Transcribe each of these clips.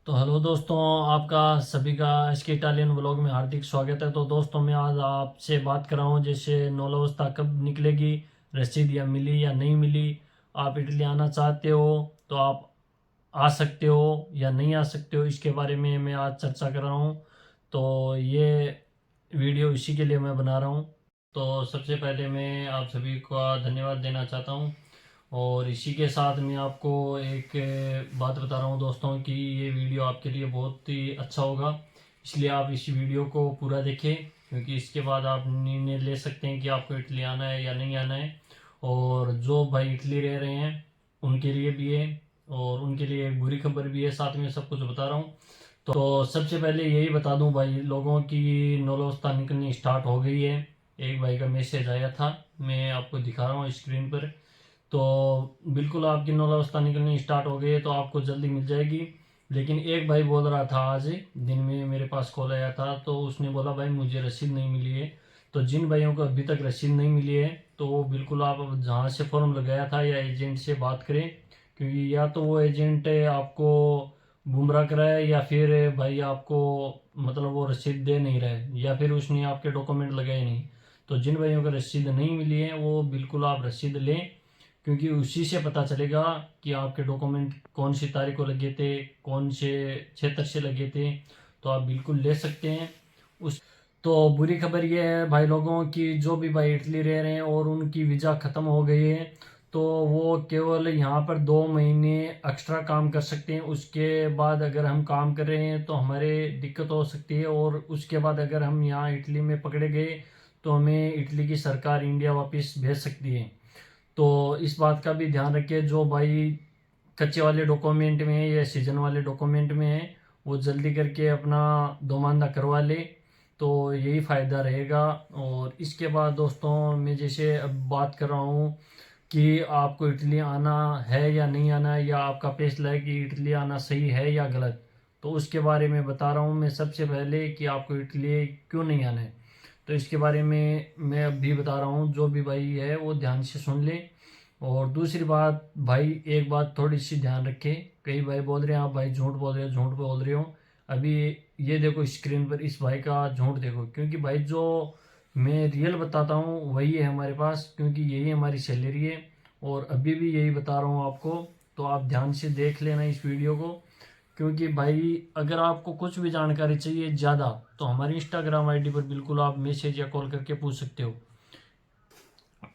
तो हेलो दोस्तों, आपका सभी का एस के इटालियन व्लॉग में हार्दिक स्वागत है। तो दोस्तों, मैं आज आपसे बात कर रहा हूँ जैसे नौलवस्था कब निकलेगी, रसीद या मिली या नहीं मिली। आप इटली आना चाहते हो तो आप आ सकते हो या नहीं आ सकते हो, इसके बारे में मैं आज चर्चा कर रहा हूँ। तो ये वीडियो इसी के लिए मैं बना रहा हूँ। तो सबसे पहले मैं आप सभी का धन्यवाद देना चाहता हूँ। और इसी के साथ मैं आपको एक बात बता रहा हूँ दोस्तों कि ये वीडियो आपके लिए बहुत ही अच्छा होगा, इसलिए आप इस वीडियो को पूरा देखें, क्योंकि इसके बाद आप निर्णय ले सकते हैं कि आपको इटली आना है या नहीं आना है। और जो भाई इटली रह रहे हैं उनके लिए भी है, और उनके लिए एक बुरी खबर भी है, साथ में सब कुछ बता रहा हूँ। तो सबसे पहले यही बता दूं भाई लोगों की, नौलवस्था निकलनी स्टार्ट हो गई है। एक भाई का मैसेज आया था, मैं आपको दिखा रहा हूँ स्क्रीन पर। तो बिल्कुल आपकी नौलवस्था निकलनी स्टार्ट हो गई है, तो आपको जल्दी मिल जाएगी। लेकिन एक भाई बोल रहा था, आज दिन में मेरे पास कॉल आया था, तो उसने बोला भाई मुझे रसीद नहीं मिली है। तो जिन भाइयों को अभी तक रसीद नहीं मिली है तो वो बिल्कुल आप जहाँ से फॉर्म लगाया था या एजेंट से बात करें, क्योंकि या तो वो एजेंट आपको गुमराह करा है या फिर भाई आपको मतलब वो रसीद दे नहीं रहा है, या फिर उसने आपके डॉक्यूमेंट लगाए नहीं। तो जिन भाइयों को रसीद नहीं मिली है वो बिल्कुल आप रसीद लें, क्योंकि उसी से पता चलेगा कि आपके डॉक्यूमेंट कौन सी तारीख को लगे थे, कौन से क्षेत्र से लगे थे। तो आप बिल्कुल ले सकते हैं उस। तो बुरी खबर ये है भाई लोगों की, जो भी भाई इटली रह रहे हैं और उनकी वीज़ा ख़त्म हो गई है, तो वो केवल यहाँ पर 2 महीने एक्स्ट्रा काम कर सकते हैं। उसके बाद अगर हम काम कर रहे हैं तो हमारे दिक्कत हो सकती है, और उसके बाद अगर हम यहाँ इटली में पकड़े गए तो हमें इटली की सरकार इंडिया वापस भेज सकती है। तो इस बात का भी ध्यान रखिए, जो भाई कच्चे वाले डॉक्यूमेंट में है या सीजन वाले डॉक्यूमेंट में है वो जल्दी करके अपना दोमांदा करवा ले, तो यही फ़ायदा रहेगा। और इसके बाद दोस्तों, मैं जैसे अब बात कर रहा हूँ कि आपको इटली आना है या नहीं आना है, या आपका फैसला है कि इटली आना सही है या गलत, तो उसके बारे में बता रहा हूँ मैं। सबसे पहले कि आपको इटली क्यों नहीं आना है, तो इसके बारे में मैं अभी बता रहा हूँ। जो भी भाई है वो ध्यान से सुन ले। और दूसरी बात भाई, एक बात थोड़ी सी ध्यान रखें। कई भाई बोल रहे हैं आप भाई झूठ बोल रहे हो, झूठ बोल रहे हो। अभी ये देखो स्क्रीन पर इस भाई का झूठ देखो, क्योंकि भाई जो मैं रियल बताता हूँ वही है हमारे पास, क्योंकि यही हमारी सैलरी है। और अभी भी यही बता रहा हूँ आपको। तो आप ध्यान से देख लेना इस वीडियो को, क्योंकि भाई अगर आपको कुछ भी जानकारी चाहिए ज़्यादा तो हमारी इंस्टाग्राम आईडी पर बिल्कुल आप मैसेज या कॉल करके पूछ सकते हो।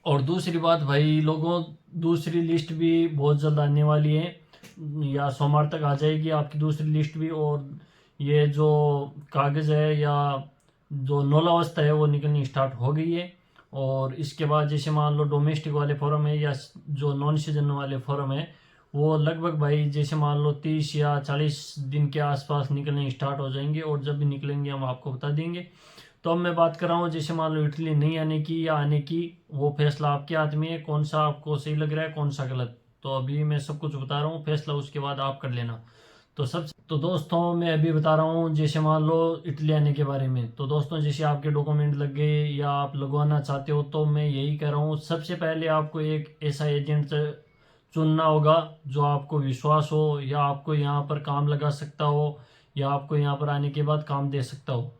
और दूसरी बात भाई लोगों, दूसरी लिस्ट भी बहुत जल्द आने वाली है, या सोमवार तक आ जाएगी आपकी दूसरी लिस्ट भी। और ये जो कागज़ है या जो नौलावस्था है वो निकलनी स्टार्ट हो गई है। और इसके बाद जैसे मान लो डोमेस्टिक वाले फॉर्म है या जो नॉन सीजन वाले फॉर्म है, वो लगभग भाई जैसे मान लो 30 या 40 दिन के आसपास निकलने स्टार्ट हो जाएंगे, और जब भी निकलेंगे हम आपको बता देंगे। तो अब मैं बात कर रहा हूँ जैसे मान लो इटली नहीं आने की या आने की, वो फैसला आपके हाथ में है, कौन सा आपको सही लग रहा है कौन सा गलत। तो अभी मैं सब कुछ बता रहा हूँ, फैसला उसके बाद आप कर लेना। तो दोस्तों, मैं अभी बता रहा हूँ जैसे मान लो इटली आने के बारे में। तो दोस्तों, जैसे आपके डॉक्यूमेंट लग गए या आप लगवाना चाहते हो, तो मैं यही कह रहा हूँ सबसे पहले आपको एक ऐसा एजेंट चुनना होगा जो आपको विश्वास हो, या आपको यहाँ पर काम लगा सकता हो, या आपको यहाँ पर आने के बाद काम दे सकता हो।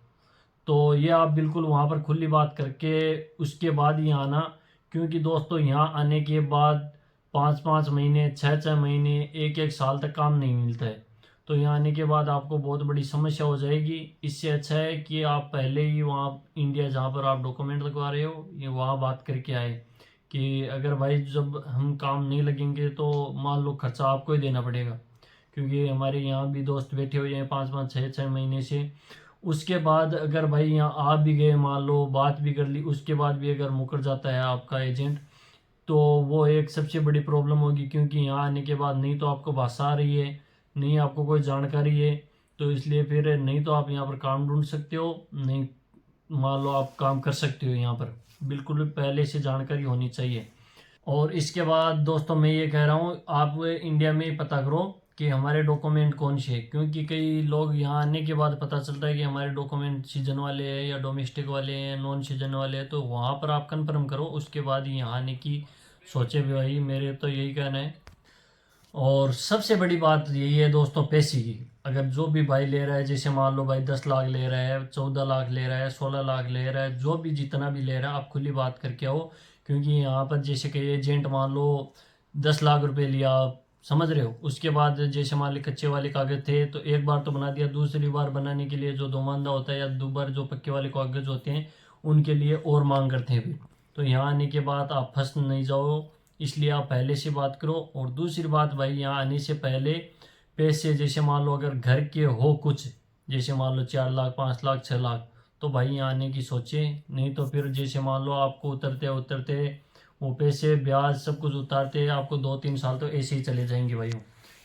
तो ये आप बिल्कुल वहाँ पर खुली बात करके उसके बाद ही आना, क्योंकि दोस्तों यहाँ आने के बाद 5-5 महीने, 6-6 महीने, 1-1 साल तक काम नहीं मिलता है। तो यहाँ आने के बाद आपको बहुत बड़ी समस्या हो जाएगी। इससे अच्छा है कि आप पहले ही वहाँ इंडिया जहाँ पर आप डॉक्यूमेंट लगवा रहे हो ये वहाँ बात करके आए, कि अगर भाई जब हम काम नहीं लगेंगे तो मान लो खर्चा आपको ही देना पड़ेगा, क्योंकि हमारे यहाँ भी दोस्त बैठे हुए हैं 5-5, 6-6 महीने से। उसके बाद अगर भाई यहाँ आप भी गए, मान लो बात भी कर ली, उसके बाद भी अगर मुकर जाता है आपका एजेंट, तो वो एक सबसे बड़ी प्रॉब्लम होगी, क्योंकि यहाँ आने के बाद नहीं तो आपको भाषा आ रही है, नहीं आपको कोई जानकारी है। तो इसलिए फिर नहीं तो आप यहाँ पर काम ढूंढ सकते हो, नहीं मान लो आप काम कर सकते हो यहाँ पर, बिल्कुल पहले से जानकारी होनी चाहिए। और इसके बाद दोस्तों मैं ये कह रहा हूँ आप इंडिया में ही पता करो कि हमारे डॉक्यूमेंट कौन से हैं, क्योंकि कई लोग यहाँ आने के बाद पता चलता है कि हमारे डॉक्यूमेंट सीजन वाले हैं या डोमेस्टिक वाले हैं, नॉन सीजन वाले हैं। तो वहाँ पर आप कंफर्म करो, उसके बाद ही यहाँ आने की सोचे भी भाई, मेरे तो यही कहना है। और सबसे बड़ी बात यही है दोस्तों, पैसे की। अगर जो भी भाई ले रहा है, जैसे मान लो भाई 10 लाख ले रहा है, 14 लाख ले रहा है, 16 लाख ले रहा है, जो भी जितना भी ले रहा है, आप खुली बात करके आओ। क्योंकि यहाँ पर जैसे कि एजेंट मान लो 10 लाख रुपए लिया, आप समझ रहे हो, उसके बाद जैसे मान ली कच्चे वाले कागज थे तो एक बार तो बना दिया, दूसरी बार बनाने के लिए जो दोमांदा होता है या दोबारा जो पक्के वाले कागज होते हैं उनके लिए और मांग करते हैं फिर। तो यहाँ आने के बाद आप फंस नहीं जाओ, इसलिए आप पहले से बात करो। और दूसरी बात भाई, यहाँ आने से पहले पैसे जैसे मान लो अगर घर के हो कुछ, जैसे मान लो 4 लाख 5 लाख 6 लाख, तो भाई यहाँ आने की सोचे। नहीं तो फिर जैसे मान लो आपको उतरते उतरते वो पैसे ब्याज सब कुछ उतारते आपको 2-3 साल तो ऐसे ही चले जाएंगे भाई।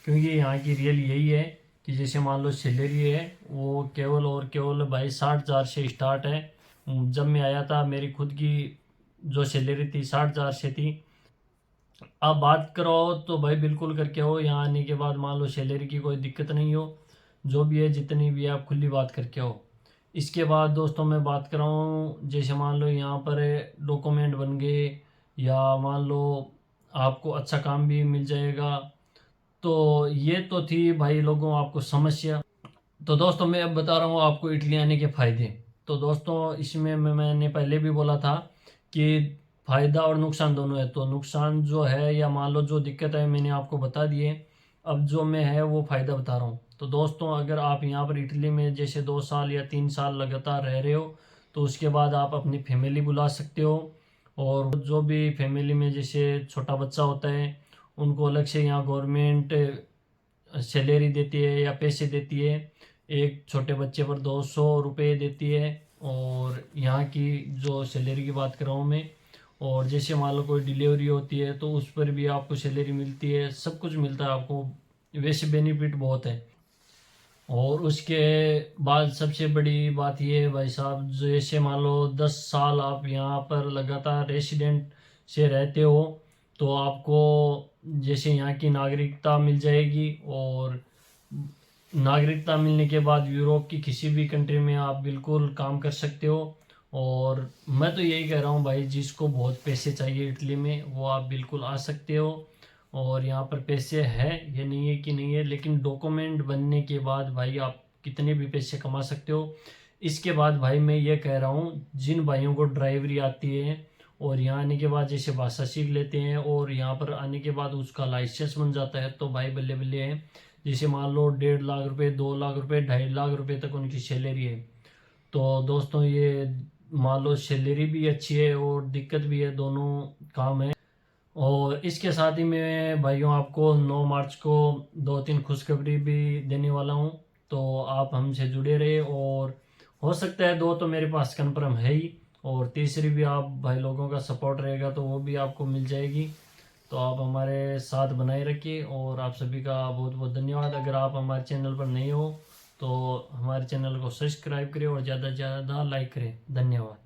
क्योंकि यहाँ की रियल यही है कि जैसे मान लो सैलरी है वो केवल और केवल भाई 60,000 से स्टार्ट है। जब मैं आया था मेरी खुद की जो सैलरी थी 60,000 से थी। आप बात करो तो भाई बिल्कुल करके हो, यहाँ आने के बाद मान लो सैलरी की कोई दिक्कत नहीं हो, जो भी है जितनी भी है आप खुली बात करके हो। इसके बाद दोस्तों मैं बात कर रहा हूँ, जैसे मान लो यहाँ पर डॉक्यूमेंट बन गए या मान लो आपको अच्छा काम भी मिल जाएगा। तो ये तो थी भाई लोगों आपको समस्या। तो दोस्तों मैं अब बता रहा हूँ आपको इटली आने के फ़ायदे। तो दोस्तों इसमें मैंने पहले भी बोला था कि फ़ायदा और नुकसान दोनों है। तो नुकसान जो है या मान लो जो दिक्कत है मैंने आपको बता दिए। अब जो मैं है वो फ़ायदा बता रहा हूँ। तो दोस्तों अगर आप यहाँ पर इटली में जैसे 2 साल या 3 साल लगातार रह रहे हो तो उसके बाद आप अपनी फैमिली बुला सकते हो। और जो भी फैमिली में जैसे छोटा बच्चा होता है उनको अलग से यहाँ गवर्नमेंट सैलरी देती है या पैसे देती है। एक छोटे बच्चे पर 200 रुपये देती है। और यहाँ की जो सैलरी की बात कर रहा हूँ मैं। और जैसे मान लो कोई डिलीवरी होती है तो उस पर भी आपको सैलरी मिलती है, सब कुछ मिलता है आपको, वैसे बेनिफिट बहुत है। और उसके बाद सबसे बड़ी बात ये है भाई साहब, जैसे मान लो 10 साल आप यहाँ पर लगातार रेसिडेंट से रहते हो तो आपको जैसे यहाँ की नागरिकता मिल जाएगी। और नागरिकता मिलने के बाद यूरोप की किसी भी कंट्री में आप बिल्कुल काम कर सकते हो। और मैं तो यही कह रहा हूँ भाई, जिसको बहुत पैसे चाहिए इटली में वो आप बिल्कुल आ सकते हो। और यहाँ पर पैसे हैं, ये नहीं है कि नहीं है, लेकिन डॉक्यूमेंट बनने के बाद भाई आप कितने भी पैसे कमा सकते हो। इसके बाद भाई मैं ये कह रहा हूँ, जिन भाइयों को ड्राइवरी आती है और यहाँ आने के बाद जैसे भाषा सीख लेते हैं और यहाँ पर आने के बाद उसका लाइसेंस बन जाता है तो भाई बल्ले बल्ले है। जैसे मान लो 1.5 लाख रुपए 2 लाख रुपए 2.5 लाख रुपए तक उनकी सैलरी है। तो दोस्तों ये मान लो सैलरी भी अच्छी है और दिक्कत भी है, दोनों काम है। और इसके साथ ही मैं भाइयों आपको 9 मार्च को 2-3 खुशखबरी भी देने वाला हूँ। तो आप हमसे जुड़े रहे। और हो सकता है 2 तो मेरे पास कन्फर्म है ही, और तीसरी भी आप भाई लोगों का सपोर्ट रहेगा तो वो भी आपको मिल जाएगी। तो आप हमारे साथ बनाए रखिए। और आप सभी का बहुत बहुत धन्यवाद। अगर आप हमारे चैनल पर नए हो तो हमारे चैनल को सब्सक्राइब करें और ज़्यादा से ज़्यादा लाइक करें। धन्यवाद।